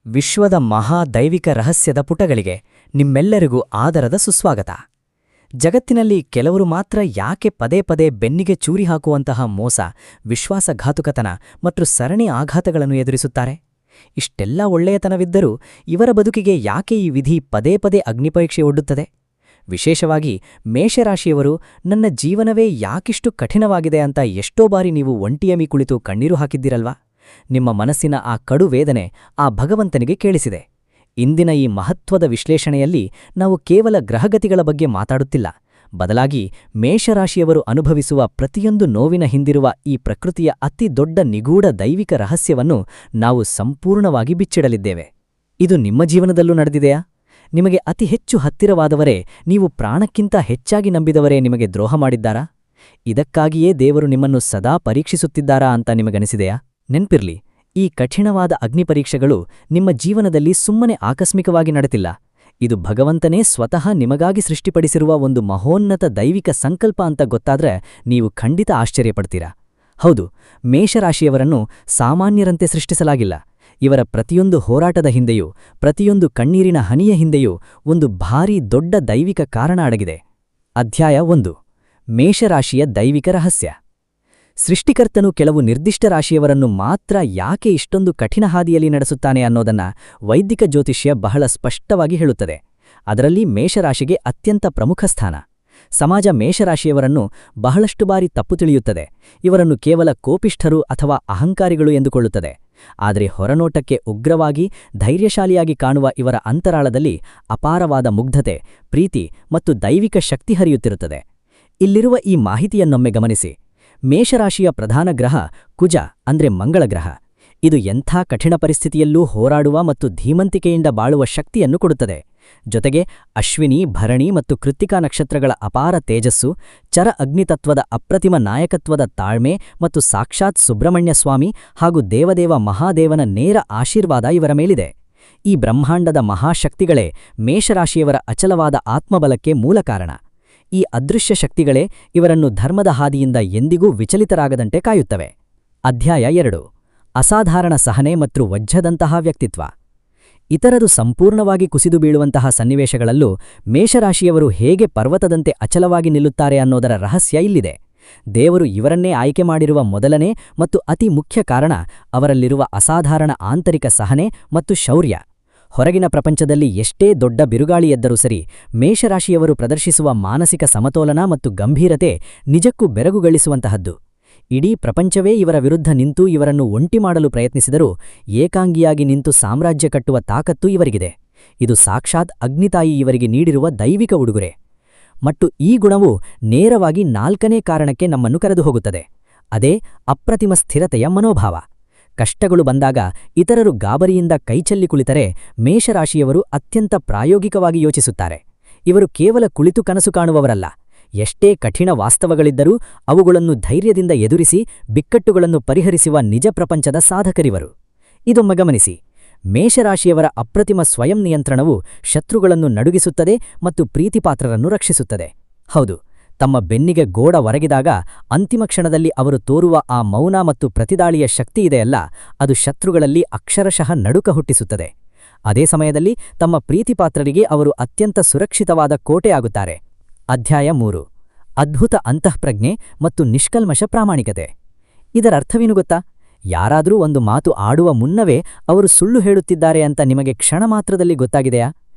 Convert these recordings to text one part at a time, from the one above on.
ವಿಶ್ವದ ಮಹಾ ದೈವಿಕ ರಹಸ್ಯದ ಪುಟಗಳಿಗೆ ನಿಮ್ಮೆಲ್ಲರಿಗೂ ಆದರದ ಸುಸ್ವಾಗತ. ಜಗತ್ತಿನಲ್ಲಿ ಕೆಲವರು ಮಾತ್ರ ಯಾಕೆ ಪದೇ ಪದೇ ಬೆನ್ನಿಗೆ ಚೂರಿ ಹಾಕುವಂತಹ ಮೋಸ, ವಿಶ್ವಾಸಘಾತುಕತನ ಮತ್ತು ಸರಣಿ ಆಘಾತಗಳನ್ನು ಎದುರಿಸುತ್ತಾರೆ? ಇಷ್ಟೆಲ್ಲ ಒಳ್ಳೆಯತನವಿದ್ದರೂ ಇವರ ಬದುಕಿಗೆ ಯಾಕೆ ಈ ವಿಧಿ ಪದೇ ಪದೇ ಅಗ್ನಿಪರೀಕ್ಷೆ ಒಡ್ಡುತ್ತದೆ? ವಿಶೇಷವಾಗಿ ಮೇಷರಾಶಿಯವರು ನನ್ನ ಜೀವನವೇ ಯಾಕಿಷ್ಟು ಕಠಿಣವಾಗಿದೆ ಅಂತ ಎಷ್ಟೋ ಬಾರಿ ನೀವು ಒಂಟಿಯಮಿ ಕುಳಿತು ಕಣ್ಣೀರು ಹಾಕಿದ್ದಿರಲ್ವಾ? ನಿಮ್ಮ ಮನಸ್ಸಿನ ಆ ಕಡು ವೇದನೆ ಆ ಭಗವಂತನಿಗೆ ಕೇಳಿಸಿದೆ. ಇಂದಿನ ಈ ಮಹತ್ವದ ವಿಶ್ಲೇಷಣೆಯಲ್ಲಿ ನಾವು ಕೇವಲ ಗ್ರಹಗತಿಗಳ ಬಗ್ಗೆ ಮಾತಾಡುತ್ತಿಲ್ಲ, ಬದಲಾಗಿ ಮೇಷರಾಶಿಯವರು ಅನುಭವಿಸುವ ಪ್ರತಿಯೊಂದು ನೋವಿನ ಹಿಂದಿರುವ ಈ ಪ್ರಕೃತಿಯ ಅತಿ ದೊಡ್ಡ ನಿಗೂಢ ದೈವಿಕ ರಹಸ್ಯವನ್ನು ನಾವು ಸಂಪೂರ್ಣವಾಗಿ ಬಿಚ್ಚಿಡಲಿದ್ದೇವೆ. ಇದು ನಿಮ್ಮ ಜೀವನದಲ್ಲೂ ನಡೆದಿದೆಯಾ? ನಿಮಗೆ ಅತಿ ಹೆಚ್ಚು ಹತ್ತಿರವಾದವರೇ, ನೀವು ಪ್ರಾಣಕ್ಕಿಂತ ಹೆಚ್ಚಾಗಿ ನಂಬಿದವರೇ ನಿಮಗೆ ದ್ರೋಹ ಮಾಡಿದ್ದಾರಾ? ಇದಕ್ಕಾಗಿಯೇ ದೇವರು ನಿಮ್ಮನ್ನು ಸದಾ ಪರೀಕ್ಷಿಸುತ್ತಿದ್ದಾರಾ ಅಂತ ನಿಮಗನಿಸಿದೆಯಾ? ನೆನ್ಪಿರ್ಲಿ, ಈ ಕಠಿಣವಾದ ಅಗ್ನಿಪರೀಕ್ಷೆಗಳು ನಿಮ್ಮ ಜೀವನದಲ್ಲಿ ಸುಮ್ಮನೆ ಆಕಸ್ಮಿಕವಾಗಿ ನಡೆದಿಲ್ಲ. ಇದು ಭಗವಂತನೇ ಸ್ವತಃ ನಿಮಗಾಗಿ ಸೃಷ್ಟಿಪಡಿಸಿರುವ ಒಂದು ಮಹೋನ್ನತ ದೈವಿಕ ಸಂಕಲ್ಪ ಅಂತ ಗೊತ್ತಾದ್ರೆ ನೀವು ಖಂಡಿತ ಆಶ್ಚರ್ಯಪಡ್ತೀರಾ. ಹೌದು, ಮೇಷರಾಶಿಯವರನ್ನು ಸಾಮಾನ್ಯರಂತೆ ಸೃಷ್ಟಿಸಲಾಗಿಲ್ಲ. ಇವರ ಪ್ರತಿಯೊಂದು ಹೋರಾಟದ ಹಿಂದೆಯೂ, ಪ್ರತಿಯೊಂದು ಕಣ್ಣೀರಿನ ಹನಿಯ ಹಿಂದೆಯೂ ಒಂದು ಭಾರೀ ದೊಡ್ಡ ದೈವಿಕ ಕಾರಣ ಅಡಗಿದೆ. ಅಧ್ಯಾಯ 1: ಮೇಷರಾಶಿಯ ದೈವಿಕ ರಹಸ್ಯ. ಸೃಷ್ಟಿಕರ್ತನು ಕೆಲವು ನಿರ್ದಿಷ್ಟ ರಾಶಿಯವರನ್ನು ಮಾತ್ರ ಯಾಕೆ ಇಷ್ಟೊಂದು ಕಠಿಣ ಹಾದಿಯಲ್ಲಿ ನಡೆಸುತ್ತಾನೆ ಅನ್ನೋದನ್ನ ವೈದಿಕ ಜ್ಯೋತಿಷ್ಯ ಬಹಳ ಸ್ಪಷ್ಟವಾಗಿ ಹೇಳುತ್ತದೆ. ಅದರಲ್ಲಿ ಮೇಷರಾಶಿಗೆ ಅತ್ಯಂತ ಪ್ರಮುಖ ಸ್ಥಾನ. ಸಮಾಜ ಮೇಷರಾಶಿಯವರನ್ನು ಬಹಳಷ್ಟು ಬಾರಿ ತಪ್ಪು ತಿಳಿಯುತ್ತದೆ. ಇವರನ್ನು ಕೇವಲ ಕೋಪಿಷ್ಠರು ಅಥವಾ ಅಹಂಕಾರಿಗಳು ಎಂದುಕೊಳ್ಳುತ್ತದೆ. ಆದರೆ ಹೊರನೋಟಕ್ಕೆ ಉಗ್ರವಾಗಿ, ಧೈರ್ಯಶಾಲಿಯಾಗಿ ಕಾಣುವ ಇವರ ಅಂತರಾಳದಲ್ಲಿ ಅಪಾರವಾದ ಮುಗ್ಧತೆ, ಪ್ರೀತಿ ಮತ್ತು ದೈವಿಕ ಶಕ್ತಿ ಹರಿಯುತ್ತಿರುತ್ತದೆ. ಇಲ್ಲಿರುವ ಈ ಮಾಹಿತಿಯನ್ನೊಮ್ಮೆ ಗಮನಿಸಿ. ಮೇಷರಾಶಿಯ ಪ್ರಧಾನ ಗ್ರಹ ಕುಜ, ಅಂದ್ರೆ ಮಂಗಳ ಗ್ರಹ. ಇದು ಎಂಥ ಕಠಿಣ ಪರಿಸ್ಥಿತಿಯಲ್ಲೂ ಹೋರಾಡುವ ಮತ್ತು ಧೀಮಂತಿಕೆಯಿಂದ ಬಾಳುವ ಶಕ್ತಿಯನ್ನು ಕೊಡುತ್ತದೆ. ಜೊತೆಗೆ ಅಶ್ವಿನಿ, ಭರಣಿ ಮತ್ತು ಕೃತ್ತಿಕಾ ನಕ್ಷತ್ರಗಳ ಅಪಾರ ತೇಜಸ್ಸು, ಚರ ಅಗ್ನಿತತ್ವದ ಅಪ್ರತಿಮ ನಾಯಕತ್ವದ ತಾಳ್ಮೆ ಮತ್ತು ಸಾಕ್ಷಾತ್ ಸುಬ್ರಹ್ಮಣ್ಯ ಸ್ವಾಮಿ ಹಾಗೂ ದೇವದೇವ ಮಹಾದೇವನ ನೇರ ಆಶೀರ್ವಾದ ಇವರ ಮೇಲಿದೆ. ಈ ಬ್ರಹ್ಮಾಂಡದ ಮಹಾಶಕ್ತಿಗಳೇ ಮೇಷರಾಶಿಯವರ ಅಚಲವಾದ ಆತ್ಮಬಲಕ್ಕೆ ಮೂಲ ಕಾರಣ. ಈ ಅದೃಶ್ಯ ಶಕ್ತಿಗಳೇ ಇವರನ್ನು ಧರ್ಮದ ಹಾದಿಯಿಂದ ಎಂದಿಗೂ ವಿಚಲಿತರಾಗದಂತೆ ಕಾಯುತ್ತವೆ. ಅಧ್ಯಾಯ 2: ಅಸಾಧಾರಣ ಸಹನೆ ಮತ್ತು ವಜ್ರದಂತಹ ವ್ಯಕ್ತಿತ್ವ. ಇತರದು ಸಂಪೂರ್ಣವಾಗಿ ಕುಸಿದು ಬೀಳುವಂತಹ ಸನ್ನಿವೇಶಗಳಲ್ಲೂ ಮೇಷರಾಶಿಯವರು ಹೇಗೆ ಪರ್ವತದಂತೆ ಅಚಲವಾಗಿ ನಿಲ್ಲುತ್ತಾರೆ ಅನ್ನೋದರ ರಹಸ್ಯ ಇಲ್ಲಿದೆ. ದೇವರು ಇವರನ್ನೇ ಆಯ್ಕೆ ಮಾಡಿರುವ ಮೊದಲನೇ ಮತ್ತು ಅತಿ ಮುಖ್ಯ ಕಾರಣ ಅವರಲ್ಲಿರುವ ಅಸಾಧಾರಣ ಆಂತರಿಕ ಸಹನೆ ಮತ್ತು ಶೌರ್ಯ. ಹೊರಗಿನ ಪ್ರಪಂಚದಲ್ಲಿ ಎಷ್ಟೇ ದೊಡ್ಡ ಬಿರುಗಾಳಿ ಎದ್ದರೂ ಸರಿ, ಮೇಷರಾಶಿಯವರು ಪ್ರದರ್ಶಿಸುವ ಮಾನಸಿಕ ಸಮತೋಲನ ಮತ್ತು ಗಂಭೀರತೆ ನಿಜಕ್ಕೂ ಬೆರಗುಗಳಿಸುವಂತಹದ್ದು. ಇಡೀ ಪ್ರಪಂಚವೇ ಇವರ ವಿರುದ್ಧ ನಿಂತು ಇವರನ್ನು ಒಂಟಿ ಮಾಡಲು ಪ್ರಯತ್ನಿಸಿದರೂ ಏಕಾಂಗಿಯಾಗಿ ನಿಂತು ಸಾಮ್ರಾಜ್ಯ ಕಟ್ಟುವ ತಾಕತ್ತು ಇವರಿಗಿದೆ. ಇದು ಸಾಕ್ಷಾತ್ ಅಗ್ನಿತಾಯಿ ಇವರಿಗೆ ನೀಡಿರುವ ದೈವಿಕ ಉಡುಗೊರೆ. ಮತ್ತು ಈ ಗುಣವು ನೇರವಾಗಿ 4ನೇ ಕಾರಣಕ್ಕೆ ನಮ್ಮನ್ನು ಕರೆದು ಹೋಗುತ್ತದೆ. ಅದೇ ಅಪ್ರತಿಮ ಸ್ಥಿರತೆಯ ಮನೋಭಾವ. ಕಷ್ಟಗಳು ಬಂದಾಗ ಇತರರು ಗಾಬರಿಯಿಂದ ಕೈಚೆಲ್ಲಿ ಕುಳಿತರೆ, ಮೇಷರಾಶಿಯವರು ಅತ್ಯಂತ ಪ್ರಾಯೋಗಿಕವಾಗಿ ಯೋಚಿಸುತ್ತಾರೆ. ಇವರು ಕೇವಲ ಕುಳಿತು ಕನಸು ಕಾಣುವವರಲ್ಲ. ಎಷ್ಟೇ ಕಠಿಣ ವಾಸ್ತವಗಳಿದ್ದರೂ ಅವುಗಳನ್ನು ಧೈರ್ಯದಿಂದ ಎದುರಿಸಿ ಬಿಕ್ಕಟ್ಟುಗಳನ್ನು ಪರಿಹರಿಸುವ ನಿಜ ಪ್ರಪಂಚದ ಸಾಧಕರಿವರು. ಇದೊಮ್ಮೆ ಗಮನಿಸಿ. ಮೇಷರಾಶಿಯವರ ಅಪ್ರತಿಮ ಸ್ವಯಂ ನಿಯಂತ್ರಣವು ಶತ್ರುಗಳನ್ನು ನಡುಗಿಸುತ್ತದೆ ಮತ್ತು ಪ್ರೀತಿಪಾತ್ರರನ್ನು ರಕ್ಷಿಸುತ್ತದೆ. ಹೌದು, ತಮ್ಮ ಬೆನ್ನಿಗೆ ಗೋಡ ಒರಗಿದಾಗ ಅಂತಿಮ ಕ್ಷಣದಲ್ಲಿ ಅವರು ತೋರುವ ಆ ಮೌನ ಮತ್ತು ಪ್ರತಿದಾಳಿಯ ಶಕ್ತಿಯಿದೆಯಲ್ಲ, ಅದು ಶತ್ರುಗಳಲ್ಲಿ ಅಕ್ಷರಶಃ ನಡುಕ ಹುಟ್ಟಿಸುತ್ತದೆ. ಅದೇ ಸಮಯದಲ್ಲಿ ತಮ್ಮ ಪ್ರೀತಿಪಾತ್ರರಿಗೆ ಅವರು ಅತ್ಯಂತ ಸುರಕ್ಷಿತವಾದ ಕೋಟೆಯಾಗುತ್ತಾರೆ. ಅಧ್ಯಾಯ 3: ಅದ್ಭುತ ಅಂತಃಪ್ರಜ್ಞೆ ಮತ್ತು ನಿಷ್ಕಲ್ಮಶ ಪ್ರಾಮಾಣಿಕತೆ. ಇದರರ್ಥವೇನು ಗೊತ್ತಾ? ಯಾರಾದರೂ ಒಂದು ಮಾತು ಆಡುವ ಮುನ್ನವೇ ಅವರು ಸುಳ್ಳು ಹೇಳುತ್ತಿದ್ದಾರೆ ಅಂತ ನಿಮಗೆ ಕ್ಷಣ ಮಾತ್ರದಲ್ಲಿ ಗೊತ್ತಾಗಿದೆಯಾ?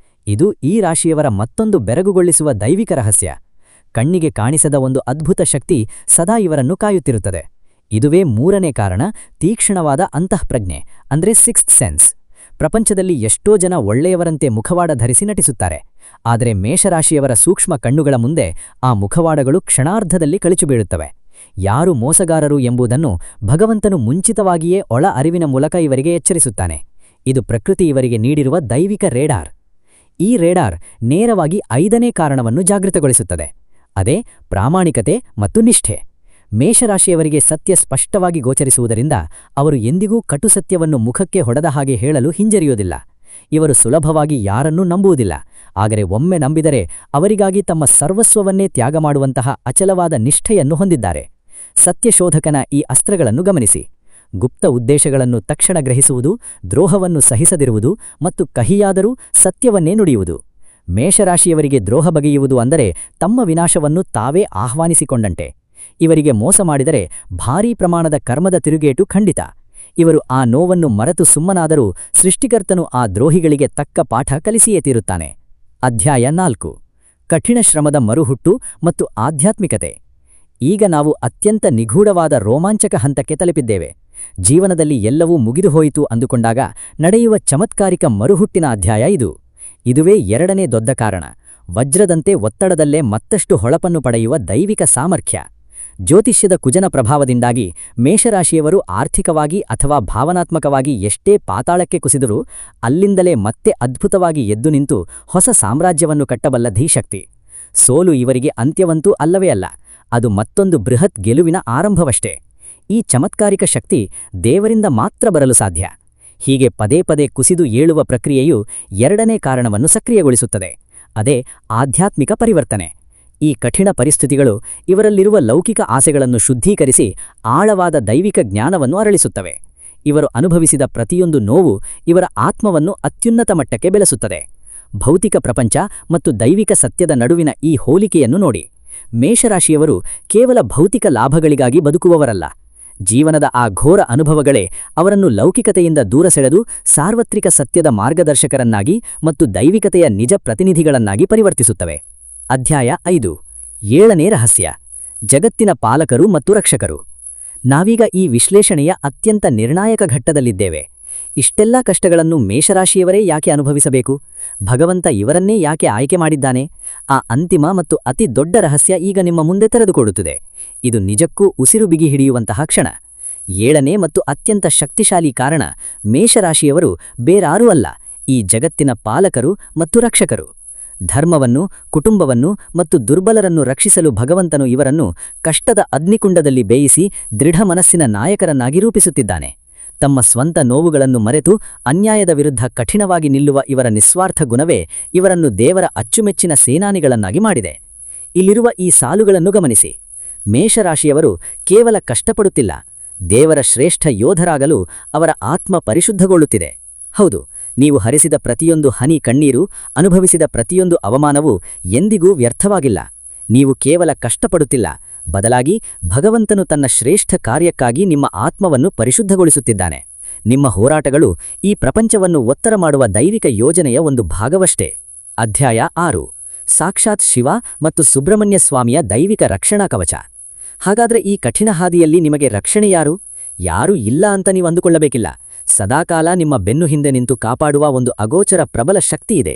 ಇದು ಈ ರಾಶಿಯವರ ಮತ್ತೊಂದು ಬೆರಗುಗೊಳಿಸುವ ದೈವಿಕ ರಹಸ್ಯ. ಕಣ್ಣಿಗೆ ಕಾಣಿಸದ ಒಂದು ಅದ್ಭುತ ಶಕ್ತಿ ಸದಾ ಇವರನ್ನು ಕಾಯುತ್ತಿರುತ್ತದೆ. ಇದುವೇ 3ನೇ ಕಾರಣ, ತೀಕ್ಷ್ಣವಾದ ಅಂತಃಪ್ರಜ್ಞೆ, ಅಂದ್ರೆ ಸಿಕ್ಸ್ತ್ ಸೆನ್ಸ್. ಪ್ರಪಂಚದಲ್ಲಿ ಎಷ್ಟೋ ಜನ ಒಳ್ಳೆಯವರಂತೆ ಮುಖವಾಡ ಧರಿಸಿ ನಟಿಸುತ್ತಾರೆ. ಆದರೆ ಮೇಷರಾಶಿಯವರ ಸೂಕ್ಷ್ಮ ಕಣ್ಣುಗಳ ಮುಂದೆ ಆ ಮುಖವಾಡಗಳು ಕ್ಷಣಾರ್ಧದಲ್ಲಿ ಕಳಚಿಬೀಳುತ್ತವೆ. ಯಾರು ಮೋಸಗಾರರು ಎಂಬುದನ್ನು ಭಗವಂತನು ಮುಂಚಿತವಾಗಿಯೇ ಒಳ ಅರಿವಿನ ಮೂಲಕ ಇವರಿಗೆ ಎಚ್ಚರಿಸುತ್ತಾನೆ. ಇದು ಪ್ರಕೃತಿ ಇವರಿಗೆ ನೀಡಿರುವ ದೈವಿಕ ರೇಡಾರ್. ಈ ರೇಡಾರ್ ನೇರವಾಗಿ 5ನೇ ಕಾರಣವನ್ನು ಜಾಗೃತಗೊಳಿಸುತ್ತದೆ. ಅದೇ ಪ್ರಾಮಾಣಿಕತೆ ಮತ್ತು ನಿಷ್ಠೆ. ಮೇಷರಾಶಿಯವರಿಗೆ ಸತ್ಯ ಸ್ಪಷ್ಟವಾಗಿ ಗೋಚರಿಸುವುದರಿಂದ ಅವರು ಎಂದಿಗೂ ಕಟು ಸತ್ಯವನ್ನು ಮುಖಕ್ಕೆ ಹೊಡೆದ ಹಾಗೆ ಹೇಳಲು ಹಿಂಜರಿಯುವುದಿಲ್ಲ. ಇವರು ಸುಲಭವಾಗಿ ಯಾರನ್ನೂ ನಂಬುವುದಿಲ್ಲ. ಆದರೆ ಒಮ್ಮೆ ನಂಬಿದರೆ ಅವರಿಗಾಗಿ ತಮ್ಮ ಸರ್ವಸ್ವವನ್ನೇ ತ್ಯಾಗ ಮಾಡುವಂತಹ ಅಚಲವಾದ ನಿಷ್ಠೆಯನ್ನು ಹೊಂದಿದ್ದಾರೆ. ಸತ್ಯಶೋಧಕನ ಈ ಅಸ್ತ್ರಗಳನ್ನು ಗಮನಿಸಿ. ಗುಪ್ತ ಉದ್ದೇಶಗಳನ್ನು ತಕ್ಷಣ ಗ್ರಹಿಸುವುದು, ದ್ರೋಹವನ್ನು ಸಹಿಸದಿರುವುದು ಮತ್ತು ಕಹಿಯಾದರೂ ಸತ್ಯವನ್ನೇ ನುಡಿಯುವುದು. ಮೇಷರಾಶಿಯವರಿಗೆ ದ್ರೋಹ ಬಗೆಯುವುದು ಅಂದರೆ ತಮ್ಮ ವಿನಾಶವನ್ನು ತಾವೇ ಆಹ್ವಾನಿಸಿಕೊಂಡಂತೆ. ಇವರಿಗೆ ಮೋಸ ಮಾಡಿದರೆ ಭಾರೀ ಪ್ರಮಾಣದ ಕರ್ಮದ ತಿರುಗೇಟು ಖಂಡಿತ. ಇವರು ಆ ನೋವನ್ನು ಮರೆತು ಸುಮ್ಮನಾದರೂ ಸೃಷ್ಟಿಕರ್ತನು ಆ ದ್ರೋಹಿಗಳಿಗೆ ತಕ್ಕ ಪಾಠ ಕಲಿಸಿಯೇ ತೀರುತ್ತಾನೆ. ಅಧ್ಯಾಯ 4. ಕಠಿಣ ಶ್ರಮದ ಮರುಹುಟ್ಟು ಮತ್ತು ಆಧ್ಯಾತ್ಮಿಕತೆ. ಈಗ ನಾವು ಅತ್ಯಂತ ನಿಗೂಢವಾದ ರೋಮಾಂಚಕ ಹಂತಕ್ಕೆ ತಲುಪಿದ್ದೇವೆ. ಜೀವನದಲ್ಲಿ ಎಲ್ಲವೂ ಮುಗಿದುಹೋಯಿತು ಅಂದುಕೊಂಡಾಗ ನಡೆಯುವ ಚಮತ್ಕಾರಿಕ ಮರುಹುಟ್ಟಿನ ಅಧ್ಯಾಯ ಇದು. ಇದುವೇ ಎರಡನೇ ದೊಡ್ಡ ಕಾರಣ, ವಜ್ರದಂತೆ ಒತ್ತಡದಲ್ಲೇ ಮತ್ತಷ್ಟು ಹೊಳಪನ್ನು ಪಡೆಯುವ ದೈವಿಕ ಸಾಮರ್ಥ್ಯ. ಜ್ಯೋತಿಷ್ಯದ ಕುಜನ ಪ್ರಭಾವದಿಂದಾಗಿ ಮೇಷರಾಶಿಯವರು ಆರ್ಥಿಕವಾಗಿ ಅಥವಾ ಭಾವನಾತ್ಮಕವಾಗಿ ಎಷ್ಟೇ ಪಾತಾಳಕ್ಕೆ ಕುಸಿದರೂ ಅಲ್ಲಿಂದಲೇ ಮತ್ತೆ ಅದ್ಭುತವಾಗಿ ಎದ್ದು ನಿಂತು ಹೊಸ ಸಾಮ್ರಾಜ್ಯವನ್ನು ಕಟ್ಟಬಲ್ಲ ಧೀಶಕ್ತಿ. ಸೋಲು ಇವರಿಗೆ ಅಂತ್ಯವಂತೂ ಅಲ್ಲವೇ ಅಲ್ಲ, ಅದು ಮತ್ತೊಂದು ಬೃಹತ್ ಗೆಲುವಿನ ಆರಂಭವಷ್ಟೇ. ಈ ಚಮತ್ಕಾರಿಕ ಶಕ್ತಿ ದೇವರಿಂದ ಮಾತ್ರ ಬರಲು ಸಾಧ್ಯ. ಹೀಗೆ ಪದೇ ಪದೇ ಕುಸಿದು ಏಳುವ ಪ್ರಕ್ರಿಯೆಯು ಎರಡನೇ ಕಾರಣವನ್ನು ಸಕ್ರಿಯಗೊಳಿಸುತ್ತದೆ, ಅದೇ ಆಧ್ಯಾತ್ಮಿಕ ಪರಿವರ್ತನೆ. ಈ ಕಠಿಣ ಪರಿಸ್ಥಿತಿಗಳು ಇವರಲ್ಲಿರುವ ಲೌಕಿಕ ಆಸೆಗಳನ್ನು ಶುದ್ಧೀಕರಿಸಿ ಆಳವಾದ ದೈವಿಕ ಜ್ಞಾನವನ್ನು ಅರಳಿಸುತ್ತವೆ. ಇವರು ಅನುಭವಿಸಿದ ಪ್ರತಿಯೊಂದು ನೋವು ಇವರ ಆತ್ಮವನ್ನು ಅತ್ಯುನ್ನತ ಮಟ್ಟಕ್ಕೆ ಬೆಳೆಸುತ್ತದೆ. ಭೌತಿಕ ಪ್ರಪಂಚ ಮತ್ತು ದೈವಿಕ ಸತ್ಯದ ನಡುವಿನ ಈ ಹೋಲಿಕೆಯನ್ನು ನೋಡಿ. ಮೇಷರಾಶಿಯವರು ಕೇವಲ ಭೌತಿಕ ಲಾಭಗಳಿಗಾಗಿ ಬದುಕುವವರಲ್ಲ. ಜೀವನದ ಆ ಘೋರ ಅನುಭವಗಳೇ ಅವರನ್ನು ಲೌಕಿಕತೆಯಿಂದ ದೂರ ಸೆಳೆದು ಸಾರ್ವತ್ರಿಕ ಸತ್ಯದ ಮಾರ್ಗದರ್ಶಕರನ್ನಾಗಿ ಮತ್ತು ದೈವಿಕತೆಯ ನಿಜ ಪ್ರತಿನಿಧಿಗಳನ್ನಾಗಿ ಪರಿವರ್ತಿಸುತ್ತವೆ. ಅಧ್ಯಾಯ 5. 7ನೇ ರಹಸ್ಯ, ಜಗತ್ತಿನ ಪಾಲಕರು ಮತ್ತು ರಕ್ಷಕರು. ನಾವೀಗ ಈ ವಿಶ್ಲೇಷಣೆಯ ಅತ್ಯಂತ ನಿರ್ಣಾಯಕ ಘಟ್ಟದಲ್ಲಿದ್ದೇವೆ. ಇಷ್ಟೆಲ್ಲಾ ಕಷ್ಟಗಳನ್ನು ಮೇಷರಾಶಿಯವರೇ ಯಾಕೆ ಅನುಭವಿಸಬೇಕು? ಭಗವಂತ ಇವರನ್ನೇ ಯಾಕೆ ಆಯ್ಕೆ ಮಾಡಿದ್ದಾನೆ? ಆ ಅಂತಿಮ ಮತ್ತು ಅತಿ ದೊಡ್ಡ ರಹಸ್ಯ ಈಗ ನಿಮ್ಮ ಮುಂದೆ ತೆರೆದುಕೊಡುತ್ತದೆ. ಇದು ನಿಜಕ್ಕೂ ಉಸಿರು ಬಿಗಿ ಹಿಡಿಯುವಂತಹ ಕ್ಷಣ. 7ನೇ ಮತ್ತು ಅತ್ಯಂತ ಶಕ್ತಿಶಾಲಿ ಕಾರಣ, ಮೇಷರಾಶಿಯವರು ಬೇರಾರೂ ಅಲ್ಲ, ಈ ಜಗತ್ತಿನ ಪಾಲಕರು ಮತ್ತು ರಕ್ಷಕರು. ಧರ್ಮವನ್ನು, ಕುಟುಂಬವನ್ನು ಮತ್ತು ದುರ್ಬಲರನ್ನು ರಕ್ಷಿಸಲು ಭಗವಂತನು ಇವರನ್ನು ಕಷ್ಟದ ಅಗ್ನಿಕುಂಡದಲ್ಲಿ ಬೇಯಿಸಿ ದೃಢ ಮನಸ್ಸಿನ ನಾಯಕರನ್ನಾಗಿ ರೂಪಿಸುತ್ತಿದ್ದಾನೆ. ತಮ್ಮ ಸ್ವಂತ ನೋವುಗಳನ್ನು ಮರೆತು ಅನ್ಯಾಯದ ವಿರುದ್ಧ ಕಠಿಣವಾಗಿ ನಿಲ್ಲುವ ಇವರ ನಿಸ್ವಾರ್ಥ ಗುಣವೇ ಇವರನ್ನು ದೇವರ ಅಚ್ಚುಮೆಚ್ಚಿನ ಸೇನಾನಿಗಳನ್ನಾಗಿ ಮಾಡಿದೆ. ಇಲ್ಲಿರುವ ಈ ಸಾಲುಗಳನ್ನು ಗಮನಿಸಿ. ಮೇಷರಾಶಿಯವರು ಕೇವಲ ಕಷ್ಟಪಡುತ್ತಿಲ್ಲ, ದೇವರ ಶ್ರೇಷ್ಠ ಯೋಧರಾಗಲು ಅವರ ಆತ್ಮ ಪರಿಶುದ್ಧಗೊಳ್ಳುತ್ತಿದೆ. ಹೌದು, ನೀವು ಹರಿಸಿದ ಪ್ರತಿಯೊಂದು ಹನಿ ಕಣ್ಣೀರು, ಅನುಭವಿಸಿದ ಪ್ರತಿಯೊಂದು ಅವಮಾನವೂ ಎಂದಿಗೂ ವ್ಯರ್ಥವಾಗಿಲ್ಲ. ನೀವು ಕೇವಲ ಕಷ್ಟಪಡುತ್ತಿಲ್ಲ, ಬದಲಾಗಿ ಭಗವಂತನು ತನ್ನ ಶ್ರೇಷ್ಠ ಕಾರ್ಯಕ್ಕಾಗಿ ನಿಮ್ಮ ಆತ್ಮವನ್ನು ಪರಿಶುದ್ಧಗೊಳಿಸುತ್ತಿದ್ದಾನೆ. ನಿಮ್ಮ ಹೋರಾಟಗಳು ಈ ಪ್ರಪಂಚವನ್ನು ಒತ್ತರ ಮಾಡುವ ದೈವಿಕ ಯೋಜನೆಯ ಒಂದು ಭಾಗವಷ್ಟೇ. ಅಧ್ಯಾಯ 6. ಸಾಕ್ಷಾತ್ ಶಿವ ಮತ್ತು ಸುಬ್ರಹ್ಮಣ್ಯ ಸ್ವಾಮಿಯ ದೈವಿಕ ರಕ್ಷಣಾ ಕವಚ. ಹಾಗಾದ್ರೆ ಈ ಕಠಿಣ ಹಾದಿಯಲ್ಲಿ ನಿಮಗೆ ರಕ್ಷಣೆ ಯಾರು? ಯಾರೂ ಇಲ್ಲ ಅಂತ ನೀವು ಅಂದುಕೊಳ್ಳಬೇಕಿಲ್ಲ. ಸದಾಕಾಲ ನಿಮ್ಮ ಬೆನ್ನು ಹಿಂದೆ ನಿಂತು ಕಾಪಾಡುವ ಒಂದು ಅಗೋಚರ ಪ್ರಬಲ ಶಕ್ತಿ ಇದೆ.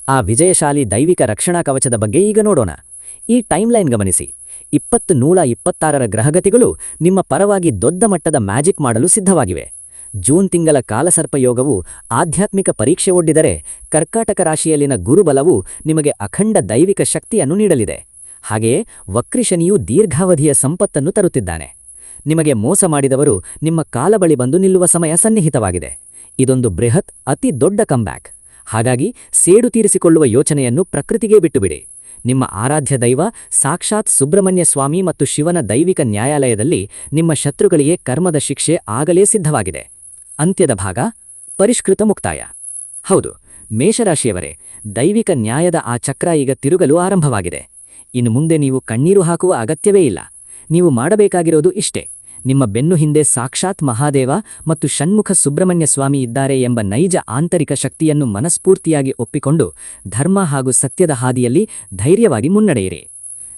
ಆ ವಿಜಯಶಾಲಿ ದೈವಿಕ ರಕ್ಷಣಾ ಕವಚದ ಬಗ್ಗೆ ಈಗ ನೋಡೋಣ. ಈ ಟೈಮ್ಲೈನ್ ಗಮನಿಸಿ. 2026ರ ಗ್ರಹಗತಿಗಳು ನಿಮ್ಮ ಪರವಾಗಿ ದೊಡ್ಡ ಮಟ್ಟದ ಮ್ಯಾಜಿಕ್ ಮಾಡಲು ಸಿದ್ಧವಾಗಿವೆ. ಜೂನ್ ತಿಂಗಳ ಕಾಲಸರ್ಪಯೋಗವು ಆಧ್ಯಾತ್ಮಿಕ ಪರೀಕ್ಷೆ ಒಡ್ಡಿದರೆ, ಕರ್ಕಾಟಕ ರಾಶಿಯಲ್ಲಿನ ಗುರುಬಲವು ನಿಮಗೆ ಅಖಂಡ ದೈವಿಕ ಶಕ್ತಿಯನ್ನು ನೀಡಲಿದೆ. ಹಾಗೆಯೇ ವಕ್ರಿಶನಿಯೂ ದೀರ್ಘಾವಧಿಯ ಸಂಪತ್ತನ್ನು ತರುತ್ತಿದ್ದಾನೆ. ನಿಮಗೆ ಮೋಸ ಮಾಡಿದವರು ನಿಮ್ಮ ಕಾಲಬಳಿ ಬಂದು ನಿಲ್ಲುವ ಸಮಯ ಸನ್ನಿಹಿತವಾಗಿದೆ. ಇದೊಂದು ಬೃಹತ್, ಅತಿ ದೊಡ್ಡ ಕಂಬ್ಯಾಕ್. ಹಾಗಾಗಿ ಸೇಡು ತೀರಿಸಿಕೊಳ್ಳುವ ಯೋಚನೆಯನ್ನು ಪ್ರಕೃತಿಗೇ ಬಿಟ್ಟುಬಿಡಿ. ನಿಮ್ಮ ಆರಾಧ್ಯ ದೈವ ಸಾಕ್ಷಾತ್ ಸುಬ್ರಹ್ಮಣ್ಯ ಸ್ವಾಮಿ ಮತ್ತು ಶಿವನ ದೈವಿಕ ನ್ಯಾಯಾಲಯದಲ್ಲಿ ನಿಮ್ಮ ಶತ್ರುಗಳಿಗೆ ಕರ್ಮದ ಶಿಕ್ಷೆ ಆಗಲೇ ಸಿದ್ಧವಾಗಿದೆ. ಅಂತ್ಯದ ಭಾಗ, ಪರಿಷ್ಕೃತ ಮುಕ್ತಾಯ. ಹೌದು, ಮೇಷರಾಶಿಯವರೇ, ದೈವಿಕ ನ್ಯಾಯದ ಆ ಚಕ್ರ ಈಗ ತಿರುಗಲು ಆರಂಭವಾಗಿದೆ. ಇನ್ನು ಮುಂದೆ ನೀವು ಕಣ್ಣೀರು ಹಾಕುವ ಅಗತ್ಯವೇ ಇಲ್ಲ. ನೀವು ಮಾಡಬೇಕಾಗಿರೋದು ಇಷ್ಟೇ: ನಿಮ್ಮ ಬೆನ್ನು ಹಿಂದೆ ಸಾಕ್ಷಾತ್ ಮಹಾದೇವ ಮತ್ತು ಷಣ್ಮುಖ ಸುಬ್ರಹ್ಮಣ್ಯ ಸ್ವಾಮಿ ಇದ್ದಾರೆ ಎಂಬ ನೈಜ ಆಂತರಿಕ ಶಕ್ತಿಯನ್ನು ಮನಸ್ಫೂರ್ತಿಯಾಗಿ ಒಪ್ಪಿಕೊಂಡು ಧರ್ಮ ಹಾಗೂ ಸತ್ಯದ ಹಾದಿಯಲ್ಲಿ ಧೈರ್ಯವಾಗಿ ಮುನ್ನಡೆಯಿರಿ.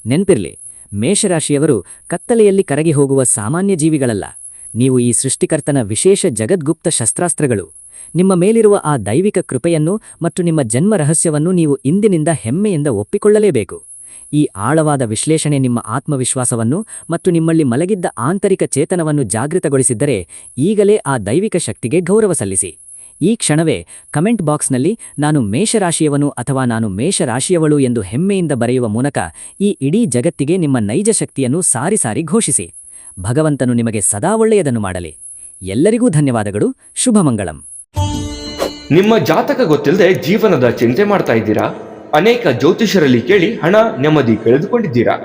ನೆನ್ಪಿರ್ಲಿ, ಮೇಷರಾಶಿಯವರು ಕತ್ತಲೆಯಲ್ಲಿ ಕರಗಿ ಹೋಗುವ ಸಾಮಾನ್ಯ ಜೀವಿಗಳಲ್ಲ. ನೀವು ಈ ಸೃಷ್ಟಿಕರ್ತನ ವಿಶೇಷ ಜಗದ್ಗುಪ್ತ ಶಸ್ತ್ರಾಸ್ತ್ರಗಳು. ನಿಮ್ಮ ಮೇಲಿರುವ ಆ ದೈವಿಕ ಕೃಪೆಯನ್ನು ಮತ್ತು ನಿಮ್ಮ ಜನ್ಮ ರಹಸ್ಯವನ್ನು ನೀವು ಇಂದಿನಿಂದ ಹೆಮ್ಮೆಯಿಂದ ಒಪ್ಪಿಕೊಳ್ಳಲೇಬೇಕು. ಈ ಆಳವಾದ ವಿಶ್ಲೇಷಣೆ ನಿಮ್ಮ ಆತ್ಮವಿಶ್ವಾಸವನ್ನು ಮತ್ತು ನಿಮ್ಮಲ್ಲಿ ಮಲಗಿದ್ದ ಆಂತರಿಕ ಚೇತನವನ್ನು ಜಾಗೃತಗೊಳಿಸಿದ್ದರೆ ಈಗಲೇ ಆ ದೈವಿಕ ಶಕ್ತಿಗೆ ಗೌರವ ಸಲ್ಲಿಸಿ. ಈ ಕ್ಷಣವೇ ಕಮೆಂಟ್ ಬಾಕ್ಸ್ನಲ್ಲಿ ನಾನು ಮೇಷರಾಶಿಯವನು ಅಥವಾ ನಾನು ಮೇಷರಾಶಿಯವಳು ಎಂದು ಹೆಮ್ಮೆಯಿಂದ ಬರೆಯುವ ಮೂಲಕ ಈ ಇಡೀ ಜಗತ್ತಿಗೆ ನಿಮ್ಮ ನೈಜ ಶಕ್ತಿಯನ್ನು ಸಾರಿ ಸಾರಿ ಘೋಷಿಸಿ. ಭಗವಂತನು ನಿಮಗೆ ಸದಾ ಒಳ್ಳೆಯದನ್ನು ಮಾಡಲಿ. ಎಲ್ಲರಿಗೂ ಧನ್ಯವಾದಗಳು. ಶುಭಮಂಗಳಂ. ನಿಮ್ಮ ಜಾತಕ ಗೊತ್ತಿಲ್ಲದೆ ಜೀವನದ ಚಿಂತೆ ಮಾಡ್ತಾ ಇದ್ದೀರಾ? ಅನೇಕ ಜ್ಯೋತಿಷರಲ್ಲಿ ಕೇಳಿ ಹಣ ನೆಮ್ಮದಿ ಕಳೆದುಕೊಂಡಿದ್ದೀರಾ?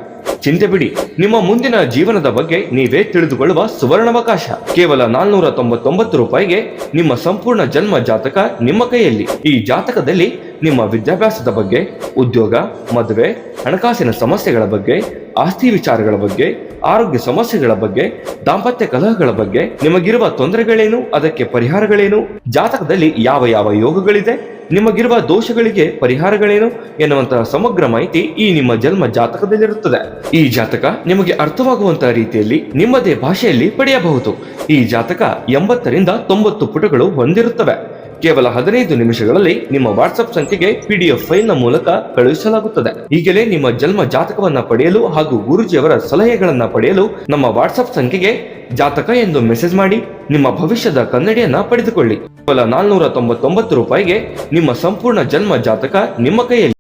ಚಿಂತೆ ಬಿಡಿ, ನಿಮ್ಮ ಮುಂದಿನ ಜೀವನದ ಬಗ್ಗೆ ನೀವೇ ತಿಳಿದುಕೊಳ್ಳುವ ಸುವರ್ಣಾವಕಾಶ. ಕೇವಲ 499 ರೂಪಾಯಿಗೆ ನಿಮ್ಮ ಸಂಪೂರ್ಣ ಜನ್ಮ ಜಾತಕ ನಿಮ್ಮ ಕೈಯಲ್ಲಿ. ಈ ಜಾತಕದಲ್ಲಿ ನಿಮ್ಮ ವಿದ್ಯಾಭ್ಯಾಸದ ಬಗ್ಗೆ, ಉದ್ಯೋಗ, ಮದುವೆ, ಹಣಕಾಸಿನ ಸಮಸ್ಯೆಗಳ ಬಗ್ಗೆ, ಆಸ್ತಿ ವಿಚಾರಗಳ ಬಗ್ಗೆ, ಆರೋಗ್ಯ ಸಮಸ್ಯೆಗಳ ಬಗ್ಗೆ, ದಾಂಪತ್ಯ ಕಲಹಗಳ ಬಗ್ಗೆ, ನಿಮಗಿರುವ ತೊಂದರೆಗಳೇನು, ಅದಕ್ಕೆ ಪರಿಹಾರಗಳೇನು, ಜಾತಕದಲ್ಲಿ ಯಾವ ಯಾವ ಯೋಗಗಳಿದೆ, ನಿಮಗಿರುವ ದೋಷಗಳಿಗೆ ಪರಿಹಾರಗಳೇನು ಎನ್ನುವಂತಹ ಸಮಗ್ರ ಮಾಹಿತಿ ಈ ನಿಮ್ಮ ಜನ್ಮ ಜಾತಕದಲ್ಲಿರುತ್ತದೆ. ಈ ಜಾತಕ ನಿಮಗೆ ಅರ್ಥವಾಗುವಂತಹ ರೀತಿಯಲ್ಲಿ ನಿಮ್ಮದೇ ಭಾಷೆಯಲ್ಲಿ ಪಡೆಯಬಹುದು. ಈ ಜಾತಕ 80ರಿಂದ 90 ಪುಟಗಳು ಹೊಂದಿರುತ್ತವೆ. ಕೇವಲ 15 ನಿಮಿಷಗಳಲ್ಲಿ ನಿಮ್ಮ ವಾಟ್ಸ್ಆಪ್ ಸಂಖ್ಯೆಗೆ PDF ಫೈಲ್ ನ ಮೂಲಕ ಕಳುಹಿಸಲಾಗುತ್ತದೆ. ಈಗಲೇ ನಿಮ್ಮ ಜನ್ಮ ಜಾತಕವನ್ನ ಪಡೆಯಲು ಹಾಗೂ ಗುರುಜಿಯವರ ಸಲಹೆಗಳನ್ನ ಪಡೆಯಲು ನಮ್ಮ ವಾಟ್ಸ್ಆಪ್ ಸಂಖ್ಯೆಗೆ ಜಾತಕ ಎಂದು ಮೆಸೇಜ್ ಮಾಡಿ ನಿಮ್ಮ ಭವಿಷ್ಯದ ಕನ್ನಡಿಯನ್ನ ಪಡೆದುಕೊಳ್ಳಿ. ಕೇವಲ 499 ರೂಪಾಯಿಗೆ ನಿಮ್ಮ ಸಂಪೂರ್ಣ ಜನ್ಮ ಜಾತಕ ನಿಮ್ಮ ಕೈಯಲ್ಲಿ.